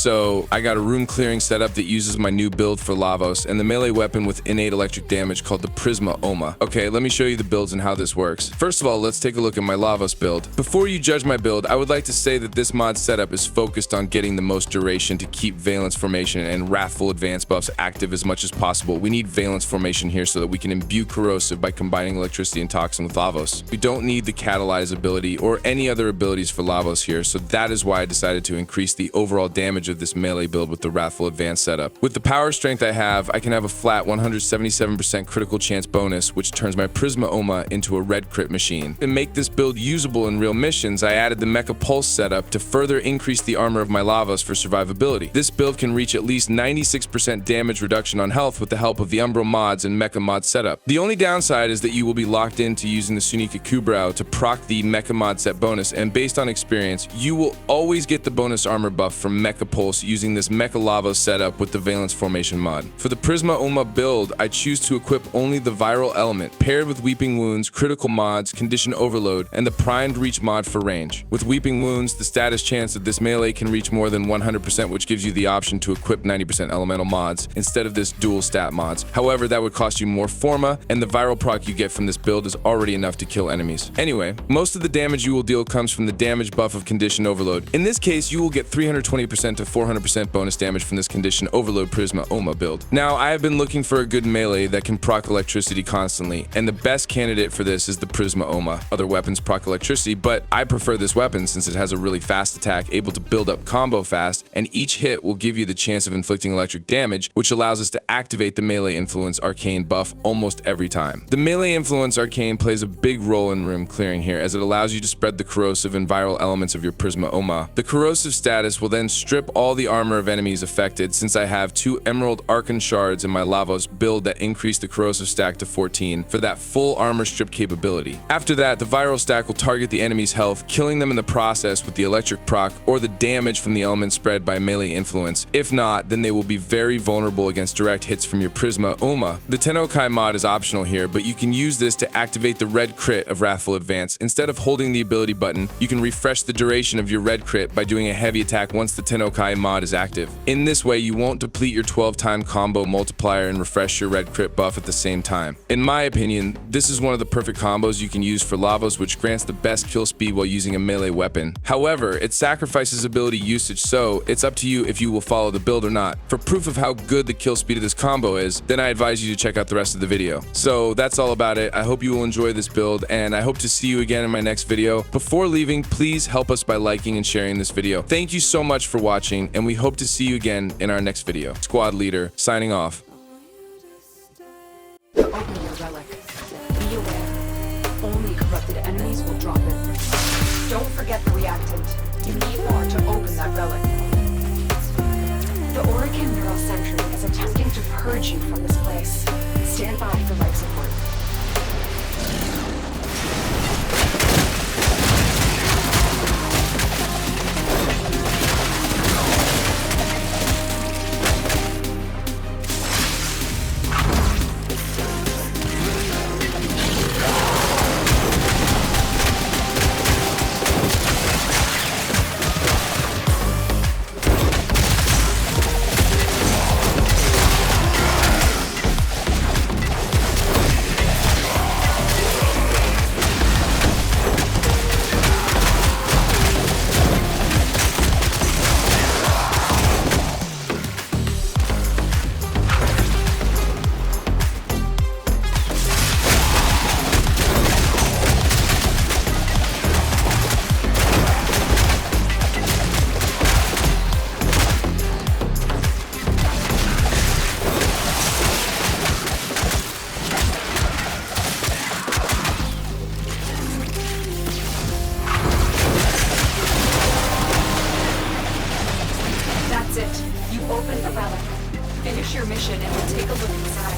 So I got a room clearing setup that uses my new build for Lavos and the melee weapon with innate electric damage called the Prisma. Okay, let me show you the builds and how this works. First of all, let's take a look at my Lavos build. Before you judge my build, I would like to say that this mod setup is focused on getting the most duration to keep Valence Formation and Wrathful Advance buffs active as much as possible. We need Valence Formation here so that we can imbue Corrosive by combining Electricity and Toxin with Lavos. We don't need the Catalyze ability or any other abilities for Lavos here, so that is why I decided to increase the overall damage of this melee build with the Wrathful Advance setup. With the power strength I have, I can have a flat 177% critical chance bonus, which turns my Prisma into a red crit machine. To make this build usable in real missions, I added the Mecha Pulse setup to further increase the armor of my Lavos for survivability. This build can reach at least 96% damage reduction on health with the help of the Umbral mods and Mecha mod setup. The only downside is that you will be locked into using the Sunika Kubrau to proc the Mecha mod set bonus, and based on experience, you will always get the bonus armor buff from Mecha Pulse using this Mecha Lavos setup with the Valence Formation mod. For the Prisma build, I choose to equip only the Viral Element, paired with Weeping Wounds, critical mods, condition overload, and the primed reach mod for range. With Weeping Wounds, the status chance that this melee can reach more than 100%, which gives you the option to equip 90% elemental mods instead of this dual stat mods. However, that would cost you more forma, and the viral proc you get from this build is already enough to kill enemies. Anyway, most of the damage you will deal comes from the damage buff of condition overload. In this case, you will get 320% to 400% bonus damage from this condition overload Prisma build. Now, I have been looking for a good melee that can proc electricity constantly, and the best candidate for this is the Prisma. Other weapons proc electricity, but I prefer this weapon since it has a really fast attack, able to build up combo fast, and each hit will give you the chance of inflicting electric damage, which allows us to activate the melee influence Arcane buff almost every time. The melee influence Arcane plays a big role in room clearing here, as it allows you to spread the corrosive and viral elements of your Prisma. The corrosive status will then strip all the armor of enemies affected, since I have 2 Emerald Archon Shards in my Lavos build that increase the corrosive stack to 14 for that full armor strip capability. After that, the viral stack will target the enemy's health, killing them in the process with the electric proc or the damage from the element spread by melee influence. If not, then they will be very vulnerable against direct hits from your Prisma. The Tennokai mod is optional here, but you can use this to activate the red crit of Wrathful Advance. Instead of holding the ability button, you can refresh the duration of your red crit by doing a heavy attack once the Tennokai mod is active. In this way, you won't deplete your 12-time combo multiplier and refresh your red crit buff at the same time. In my opinion, this is one of the perfect combos you can use for Lavos, which grants the best kill speed while using a melee weapon. However, it sacrifices ability usage, so it's up to you if you will follow the build or not. For proof of how good the kill speed of this combo is, then I advise you to check out the rest of the video. So that's all about it. I hope you will enjoy this build, and I hope to see you again in my next video. Before leaving, please help us by liking and sharing this video. Thank you so much for watching, and we hope to see you again in our next video. Squad Leader, signing off. Open your relic. Be aware. Only corrupted enemies will drop it. Don't forget the reactant. You need more to open that relic. The Oregon Neural Sentry is attempting to purge you from this place. Stand by for life support. Open the relic. Finish your mission and we'll take a look inside.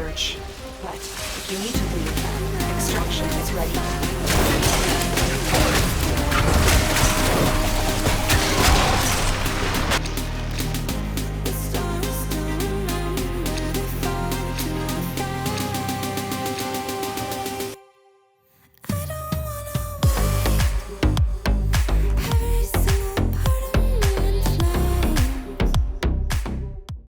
search. But if you need to leave, extraction is ready.